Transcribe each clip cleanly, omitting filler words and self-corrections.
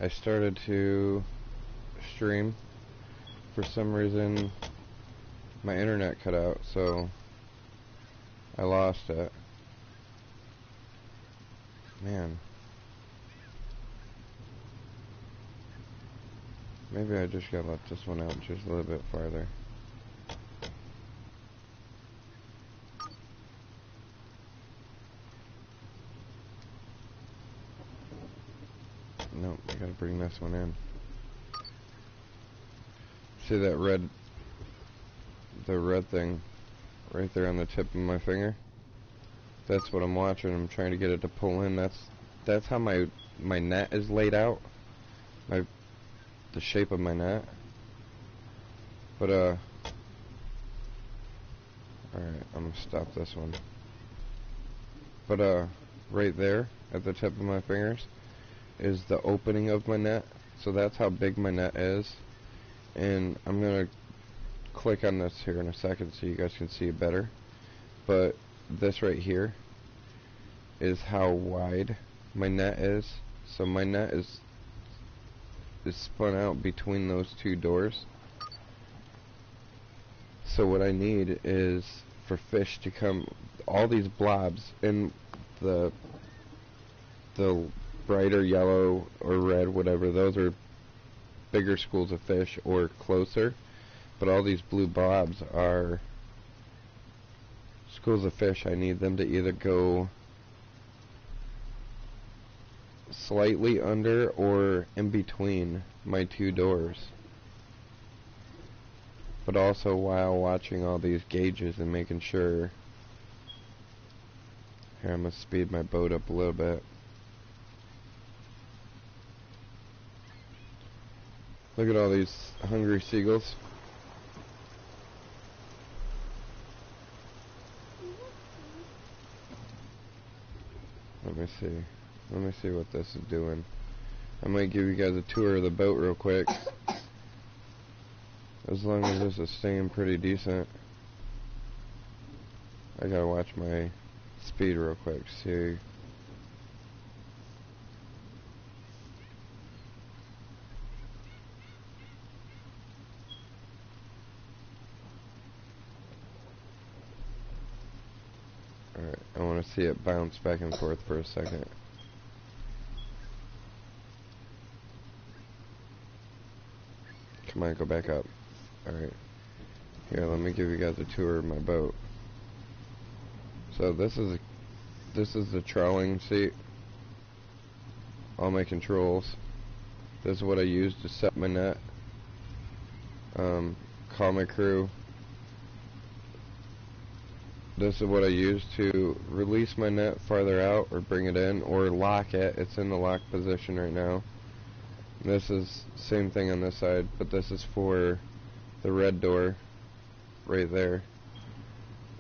I started to stream. For some reason, my internet cut out, so I lost it. Man. Maybe I just gotta let this one out just a little bit farther. Nope, I gotta bring this one in. See that red, the red thing right there on the tip of my finger? That's what I'm watching. I'm trying to get it to pull in. That's how my net is laid out. The shape of my net. But alright, I'm gonna stop this one. But right there at the tip of my fingers is the opening of my net. So that's how big my net is. And I'm gonna click on this here in a second so you guys can see it better. But this right here is how wide my net is. So my net is spun out between those two doors. So what I need is for fish to come, all these blobs in the brighter yellow or red, whatever, those are bigger schools of fish or closer, but all these blue blobs are schools of fish. I need them to either go slightly under or in between my two doors, but also while watching all these gauges and making sure. Here, I'm gonna speed my boat up a little bit. Look at all these hungry seagulls. Let me see. Let me see what this is doing. I might give you guys a tour of the boat real quick. As long as this is staying pretty decent. I gotta watch my speed real quick, see. Alright, I want to see it bounce back and forth for a second. Come on, go back up. Alright. Here, let me give you guys a tour of my boat. So this is the trawling seat. All my controls. This is what I use to set my net. Call my crew. This is what I use to release my net farther out or bring it in or lock it. It's in the lock position right now. This is same thing on this side, but this is for the red door right there.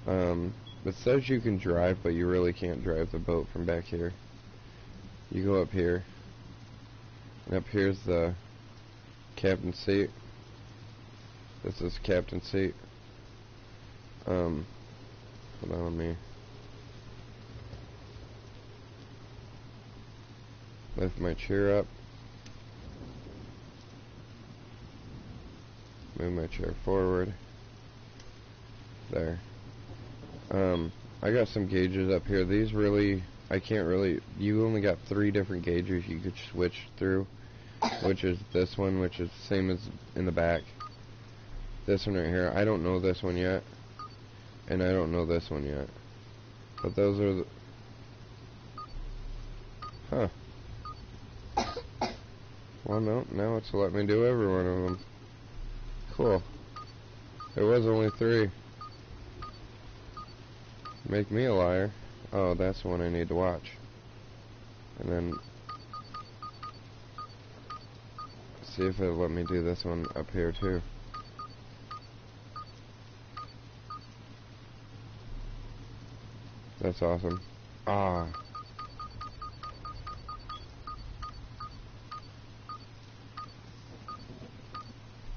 It says you can drive, but you really can't drive the boat from back here. You go up here, and up here's the captain's seat. This is captain's seat. Hold on, let me lift my chair up. Move my chair forward. There. I got some gauges up here. These really, I can't really, you only got 3 different gauges you could switch through, which is this one, which is the same as in the back. This one right here, I don't know this one yet, and I don't know this one yet. But those are the, well, no, now it's let me do every one of them. Cool. There was only 3. Make me a liar. Oh, that's the one I need to watch. And then see if it'll let me do this one up here too. That's awesome. Ah.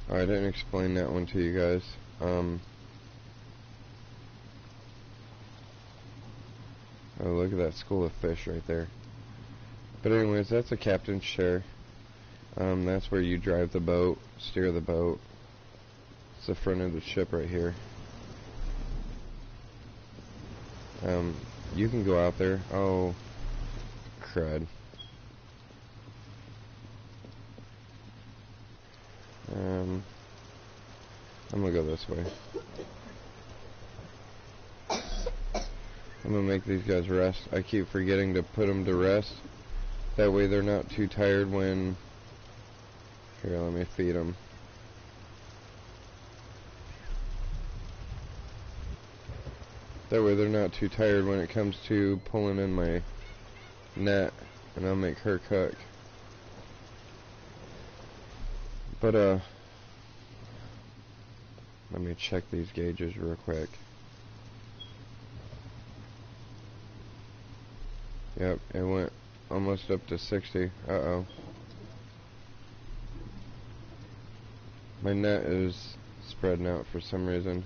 Oh, I didn't explain that one to you guys. Oh, look at that school of fish right there. But anyways, that's a captain's chair. That's where you drive the boat, steer the boat. It's the front of the ship right here. You can go out there. Oh, crud. I'm gonna go this way. I'm gonna make these guys rest. I keep forgetting to put them to rest. That way they're not too tired when... Here, let me feed them. That way they're not too tired when it comes to pulling in my net, and I'll make her cook. But, let me check these gauges real quick. Yep, it went almost up to 60. Uh-oh. My net is spreading out for some reason.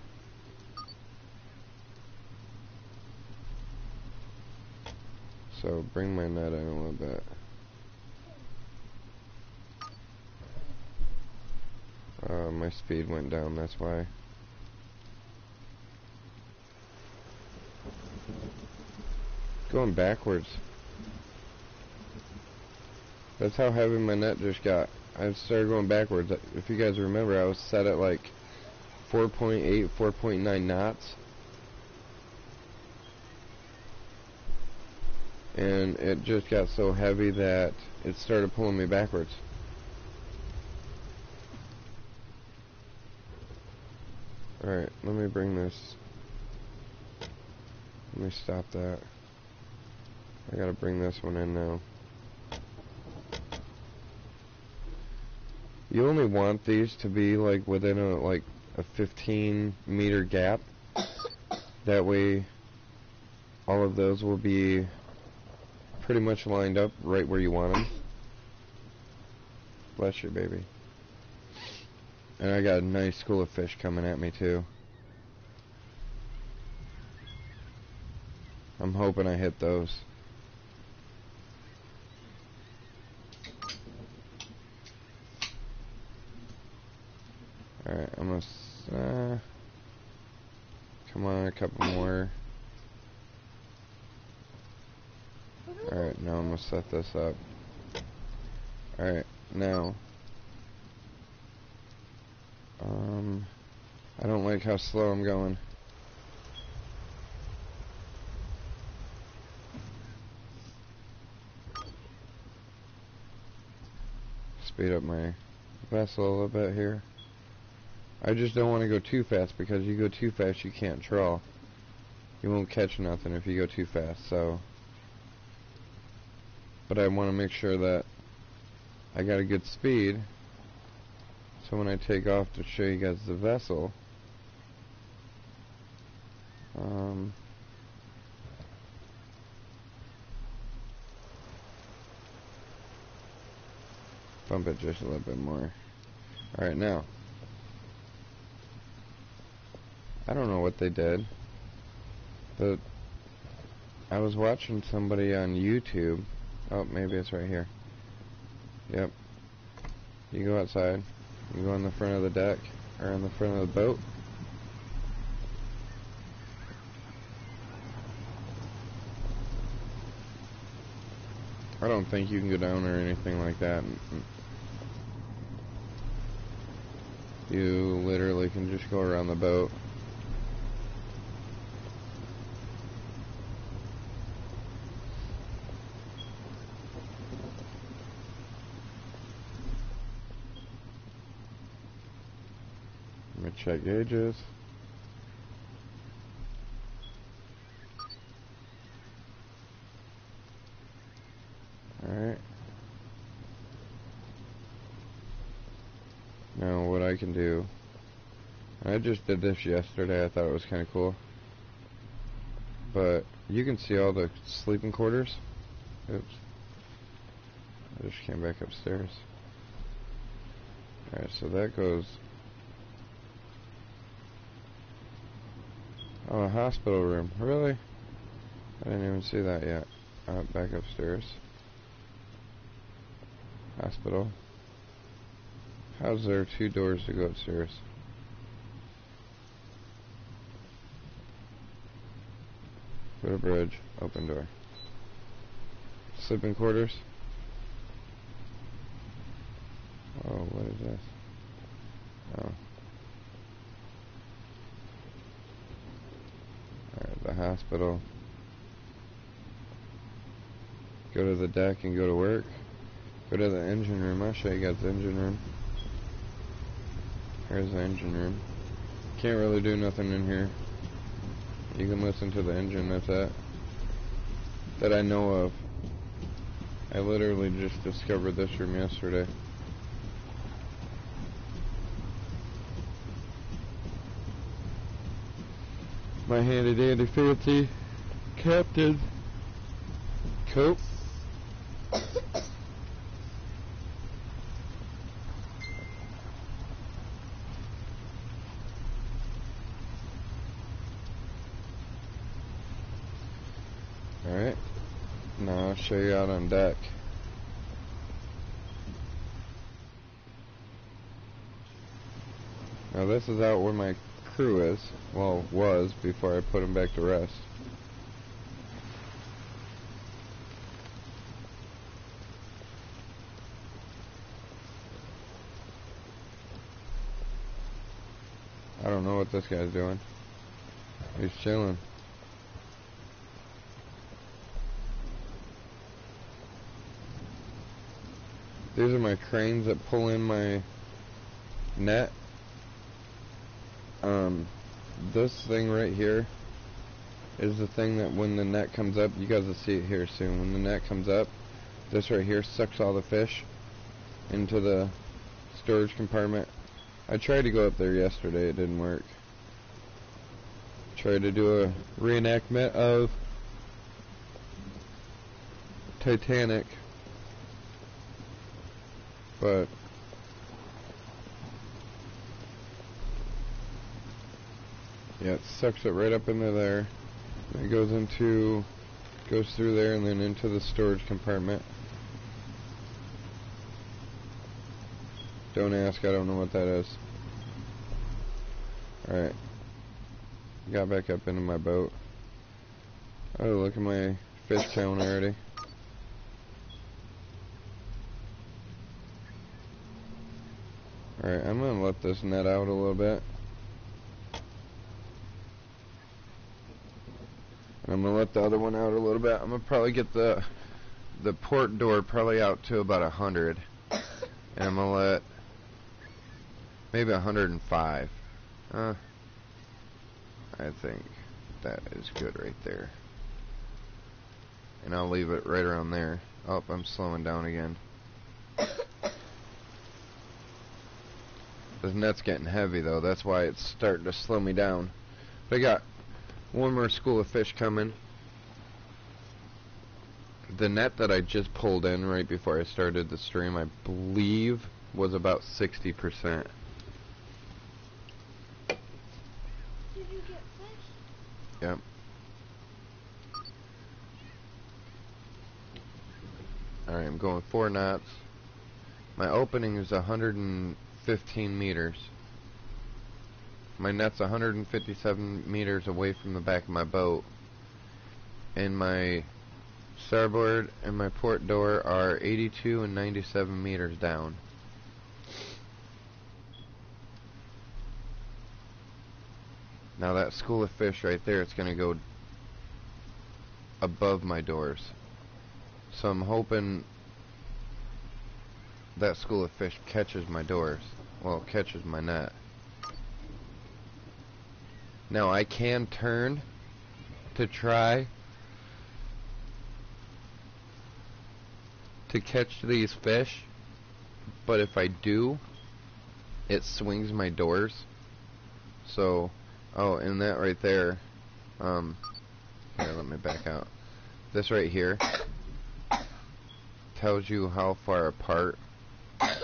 So bring my net in a little bit. My speed went down, that's why. Going backwards. That's how heavy my net just got. I started going backwards. If you guys remember, I was set at like 4.8, 4.9 knots. And it just got so heavy that it started pulling me backwards. Alright, let me bring this. Let me stop that. I gotta bring this one in now. You only want these to be like within a 15-meter gap. That way all of those will be pretty much lined up right where you want them. Bless you, baby. And I got a nice school of fish coming at me too. I'm hoping I hit those. Alright, I'm gonna come on, a couple more. Alright, now I'm gonna set this up. Alright, now I don't like how slow I'm going. Speed up my vessel a little bit here. I just don't want to go too fast, because you go too fast you can't trawl. You won't catch nothing if you go too fast, so. But I want to make sure that I got a good speed, so when I take off to show you guys the vessel, bump it just a little bit more. Alright, now I don't know what they did, but I was watching somebody on YouTube. Oh, maybe it's right here. Yep. You go outside. You go on the front of the deck, or on the front of the boat. I don't think you can go down or anything like that. You literally can just go around the boat. Let me check gauges. Alright. Now what I can do, I just did this yesterday, I thought it was kind of cool, but you can see all the sleeping quarters. Oops. I just came back upstairs. Alright, so that goes... Oh, a hospital room. Really? I didn't even see that yet. Back upstairs. Hospital. How's there 2 doors to go upstairs? Go to bridge, open door. Sleeping quarters. Oh, what is this? Oh. Alright, the hospital. Go to the deck and go to work. Go to the engine room. I'll show you guys the engine room. Here's the engine room. Can't really do nothing in here. You can listen to the engine, that's it. That I know of. I literally just discovered this room yesterday. My handy dandy fancy captain coat. Alright, now I'll show you out on deck. Now this is out where my crew is, well, was before I put them back to rest. I don't know what this guy's doing. He's chilling. These are my cranes that pull in my net. This thing right here is the thing that when the net comes up, you guys will see it here soon. When the net comes up, this right here sucks all the fish into the storage compartment. I tried to go up there yesterday, it didn't work. Tried to do a reenactment of Titanic, but yeah, it sucks it right up into there. It goes through there and then into the storage compartment. Don't ask, I don't know what that is. Alright. Got back up into my boat. Oh, look at my fish count already. Alright, I'm gonna let this net out a little bit. And I'm gonna let the other one out a little bit. I'm gonna probably get the port door probably out to about 100. And I'm gonna let maybe 105. I think that is good right there. And I'll leave it right around there. Oh, I'm slowing down again. This net's getting heavy though, that's why it's starting to slow me down. But I got one more school of fish coming. The net that I just pulled in right before I started the stream, I believe, was about 60%. Did you get fish? Yep. Alright, I'm going 4 knots. My opening is 115 meters. My net's 157 meters away from the back of my boat. And my starboard and my port door are 82 and 97 meters down. Now that school of fish right there, it's going to go above my doors. So I'm hoping that school of fish catches my doors. Well, catches my net. Now I can turn to try to catch these fish, but if I do, it swings my doors. So, oh, and that right there, here, let me back out. This right here tells you how far apart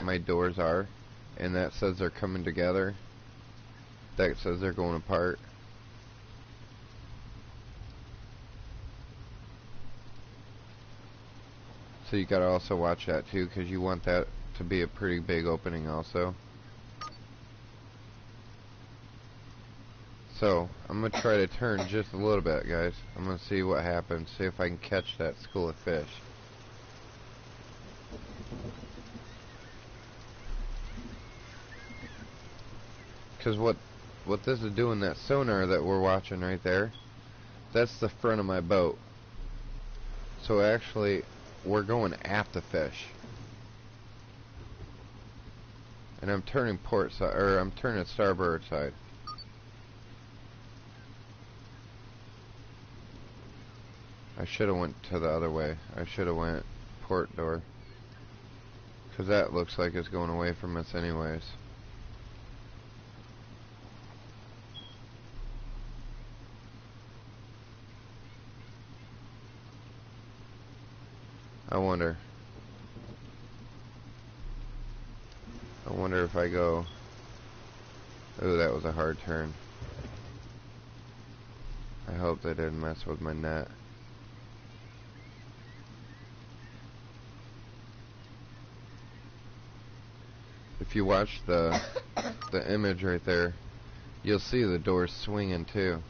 my doors are, and that says they're coming together. That says they're going apart. So you gotta also watch that too, because you want that to be a pretty big opening also. So, I'm gonna try to turn just a little bit, guys. I'm gonna see what happens, see if I can catch that school of fish. Because what this is doing, that sonar that we're watching right there, that's the front of my boat. So actually, we're going at the fish. And I'm turning port side, or I'm turning starboard side. I should have went to the other way. I should have went port door. Because that looks like it's going away from us anyways. I wonder if I go... Ooh, that was a hard turn. I hope they didn't mess with my net. If you watch the image right there, you'll see the doors swinging too.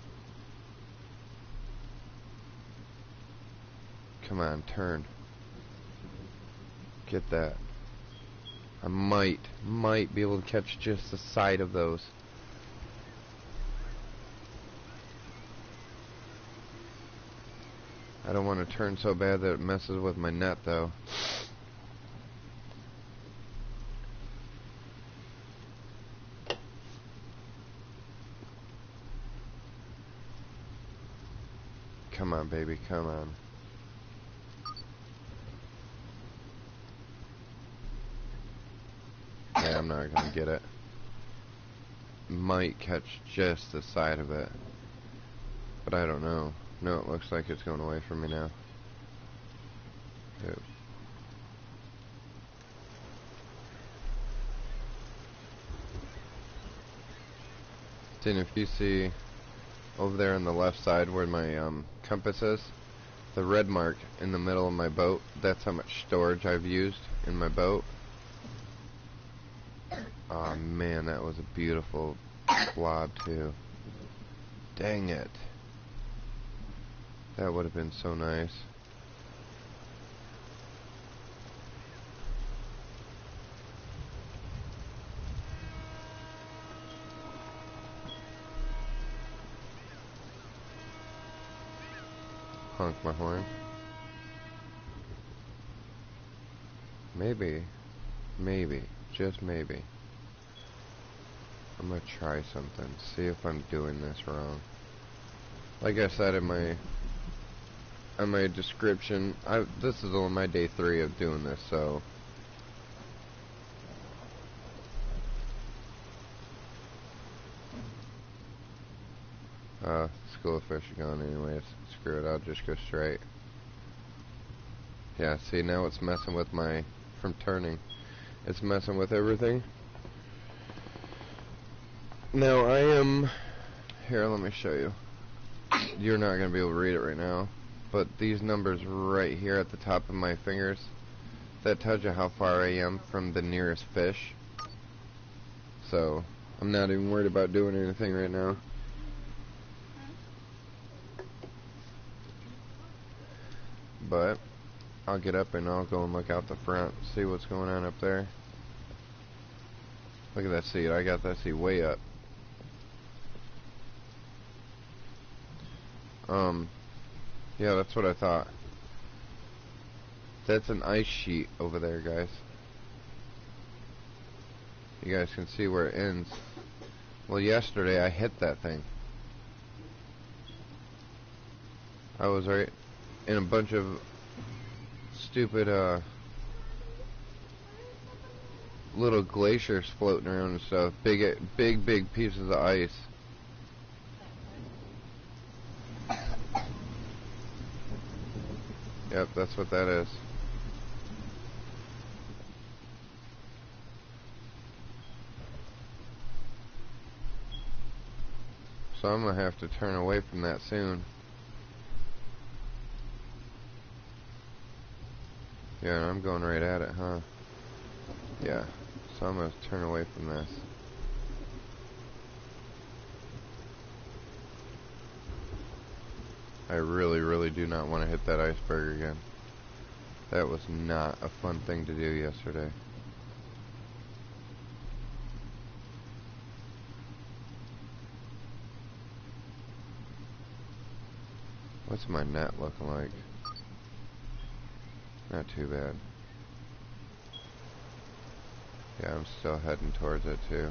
Come on, turn. Get that. I might be able to catch just the side of those. I don't want to turn so bad that it messes with my net though. Come on, baby, come on. Yeah, I'm not gonna get it. Might catch just the side of it, but I don't know. No, it looks like it's going away from me now. Oops. And if you see over there on the left side where my compass is, the red mark in the middle of my boat, that's how much storage I've used in my boat. Oh man, that was a beautiful blob too. Dang it. That would have been so nice. Honk my horn. Maybe, just maybe, I'm gonna try something, see if I'm doing this wrong. Like I said in my description, this is only my day 3 of doing this, so school of fish are gone anyways. Screw it, I'll just go straight. Yeah, see, now it's messing with my, from turning, it's messing with everything. Now I am, here, let me show you. You're not going to be able to read it right now, but these numbers right here at the top of my fingers, that tells you how far I am from the nearest fish. So, I'm not even worried about doing anything right now. But, I'll get up and I'll go and look out the front, see what's going on up there. Look at that seat, I got that seat way up. Yeah, that's what I thought. That's an ice sheet over there, guys. You guys can see where it ends. Well, yesterday I hit that thing. I was right in a bunch of stupid, little glaciers floating around and stuff. Big pieces of ice. Yep, that's what that is. So I'm gonna have to turn away from that soon. Yeah, I'm going right at it, huh? Yeah. So I'm going to turn away from this. I really, really do not want to hit that iceberg again. That was not a fun thing to do yesterday. What's my net looking like? Not too bad. Yeah, I'm still heading towards it too.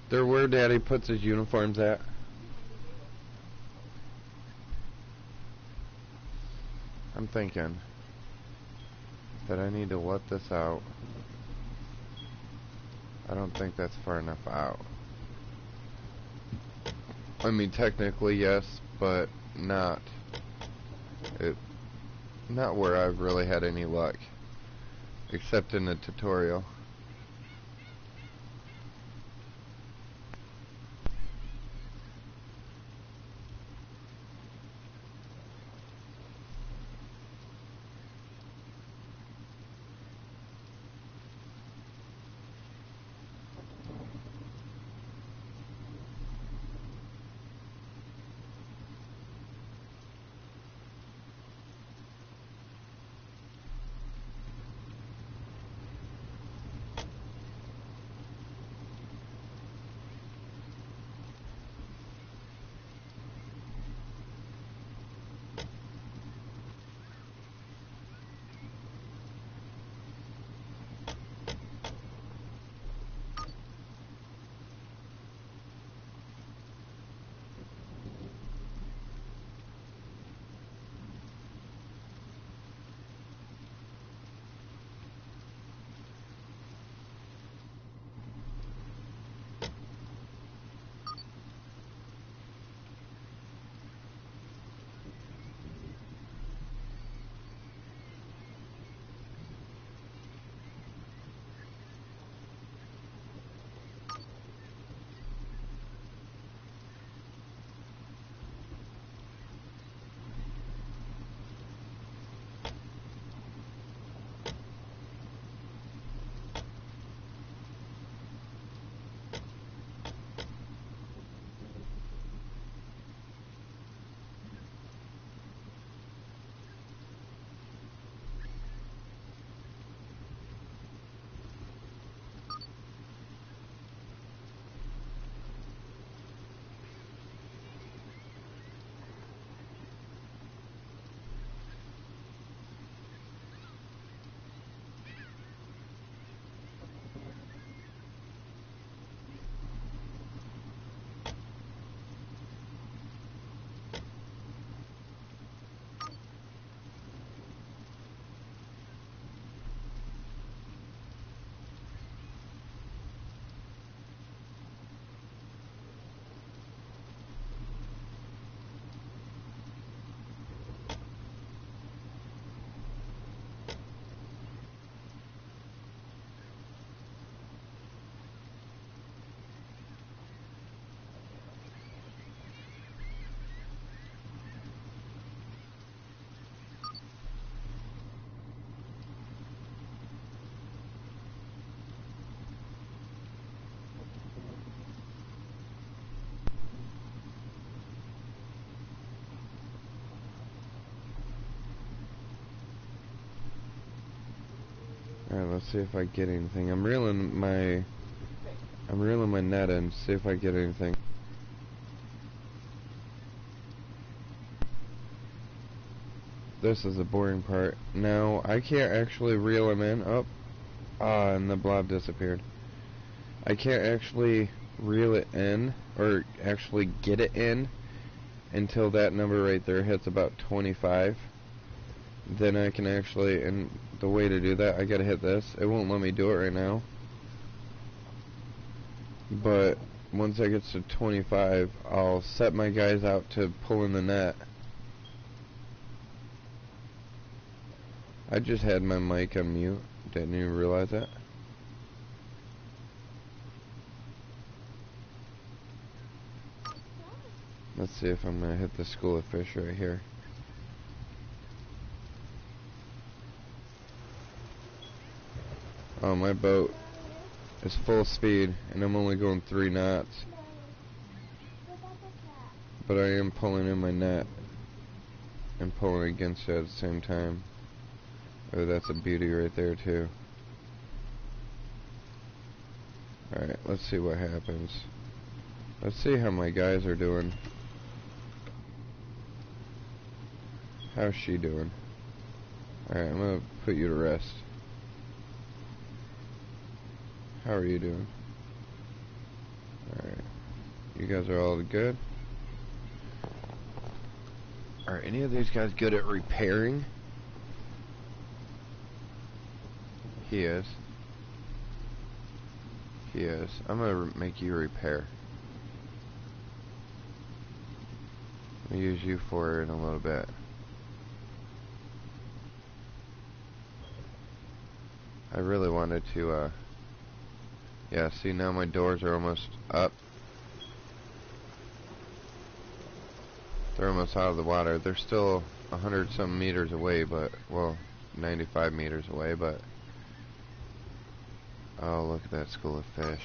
They're where Daddy puts his uniforms at. I'm thinking that I need to let this out. I don't think that's far enough out. I mean, technically yes, but not where I've really had any luck, except in the tutorial. Alright, let's see if I get anything. I'm reeling my net in, see if I get anything. This is the boring part. Now, I can't actually reel him in. Oh, and the blob disappeared. I can't actually reel it in, or actually get it in, until that number right there hits about 25. Then I can actually, and the way to do that, I gotta hit this. It won't let me do it right now. But once I get to 25, I'll set my guys out to pull in the net. I just had my mic on mute. Didn't even realize that. Let's see if I'm gonna hit the school of fish right here. Oh, my boat is full speed and I'm only going 3 knots. But I am pulling in my net and pulling against it at the same time. Oh, that's a beauty right there too. Alright, let's see what happens. Let's see how my guys are doing. How's she doing? Alright, I'm gonna put you to rest. How are you doing? Alright. You guys are all good? Are any of these guys good at repairing? He is. He is. I'm gonna make you repair. I'll use you for it in a little bit. I really wanted to, yeah, see, now my doors are almost up. They're almost out of the water. They're still 100-some meters away, but, well, 95 meters away, but... Oh, look at that school of fish.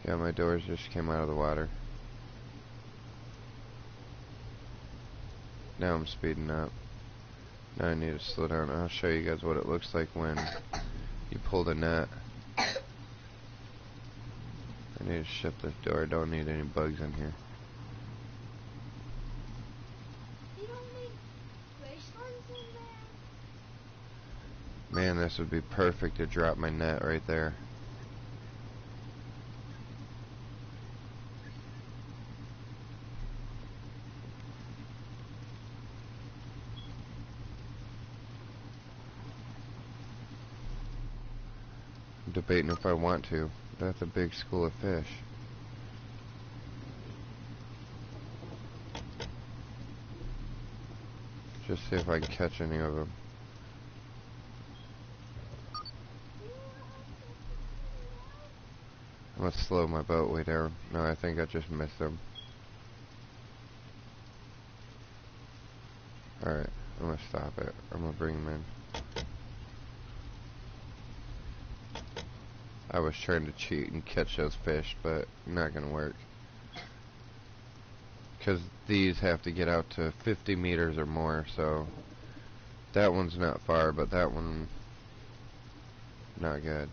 Yeah, my doors just came out of the water. Now I'm speeding up. Now I need to slow down. I'll show you guys what it looks like when you pull the net. I need to shut this door. I don't need any bugs in here. You don't need fish ones in there? Man, this would be perfect to drop my net right there. I'm debating if I want to. That's a big school of fish. Just see if I can catch any of them. I'm gonna slow my boat way down. No, I think I just missed them. Alright, I'm gonna stop it. I'm gonna bring them in. I was trying to cheat and catch those fish, but not gonna work. Because these have to get out to 50 meters or more, so that one's not far, but that one, not good.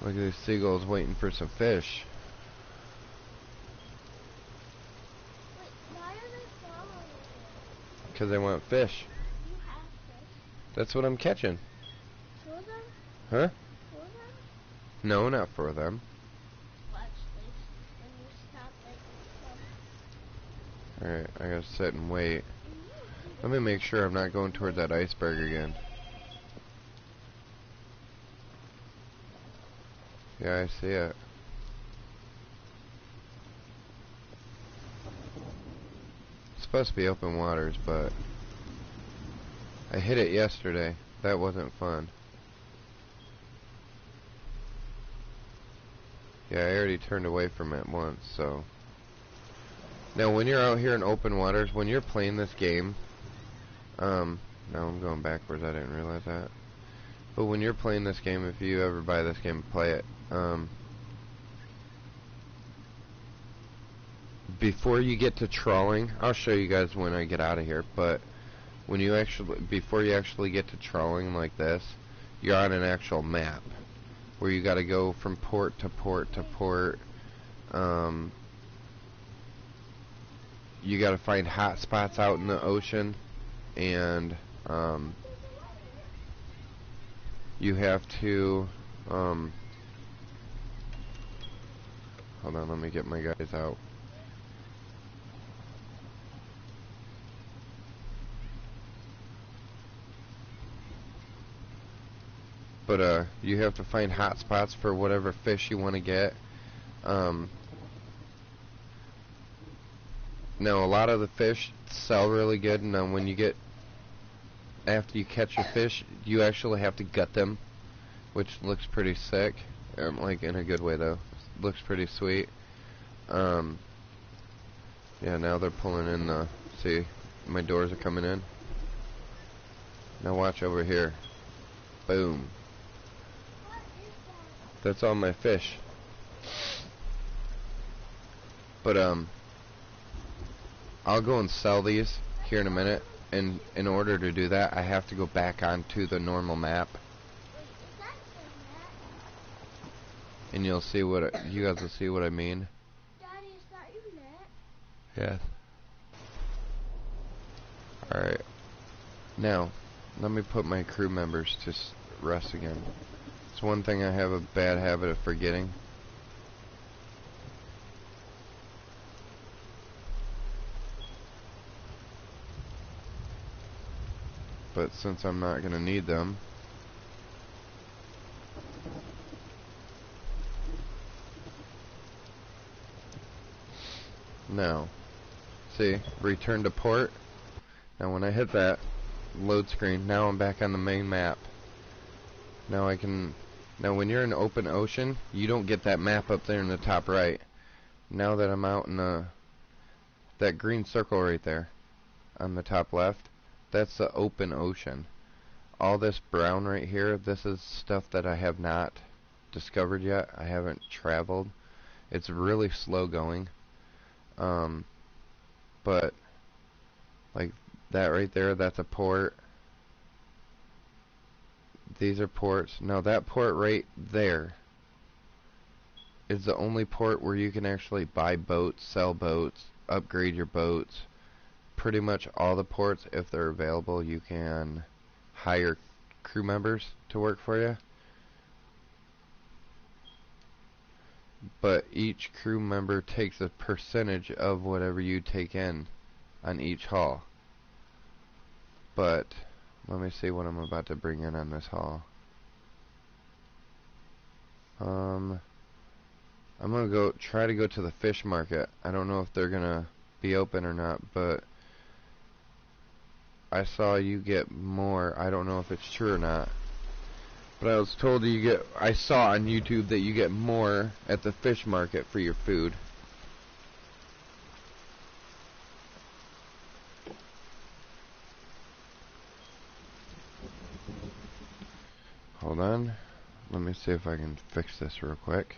Look at these seagulls waiting for some fish. Wait, why are they following you? Because they want fish. You have fish? That's what I'm catching. For them? Huh? For them? No, not for them. Watch this. When you stop it, Alright, I gotta sit and wait. Let me make sure I'm not going towards that iceberg again. Yeah, I see it. It's supposed to be open waters, but I hit it yesterday. That wasn't fun. Yeah, I already turned away from it once, so. Now, when you're out here in open waters, when you're playing this game, now I'm going backwards, I didn't realize that. But when you're playing this game, if you ever buy this game and play it, before you get to trawling, I'll show you guys when I get out of here, but when you actually, before you actually get to trawling like this, you're on an actual map where you got to go from port to port to port. You got to find hot spots out in the ocean, and you have to hold on, let me get my guys out. But you have to find hot spots for whatever fish you want to get. Now a lot of the fish sell really good, and then when you get, after you catch a fish, you actually have to gut them, which looks pretty sick. Like in a good way though. Looks pretty sweet. Yeah, now they're pulling in the, see, my doors are coming in. Now watch over here. Boom. What is that? That's all my fish. But I'll go and sell these here in a minute, and in order to do that I have to go back onto the normal map, Wait, is that your net? and you'll see what you guys will see what I mean. Daddy, is that your net? Yes. Alright. Now, let me put my crew members to rest again. It's one thing I have a bad habit of forgetting. But since I'm not going to need them, now, see, return to port. Now when I hit that load screen, now I'm back on the main map. Now I can, now when you're in open ocean, you don't get that map up there in the top right. Now that I'm out in that green circle right there on the top left, that's the open ocean. All this brown right here, this is stuff that I have not discovered yet. I haven't traveled. It's really slow going. But like that right there, that's a port. These are ports. Now that port right there is the only port where you can actually buy boats, sell boats, upgrade your boats. Pretty much all the ports, if they're available, you can hire crew members to work for you. But each crew member takes a percentage of whatever you take in on each haul. But let me see what I'm about to bring in on this haul. I'm gonna try to go to the fish market. I don't know if they're gonna be open or not, but I saw you get more. I don't know if it's true or not, but I was told I saw on YouTube that you get more at the fish market for your food. Hold on. Let me see if I can fix this real quick.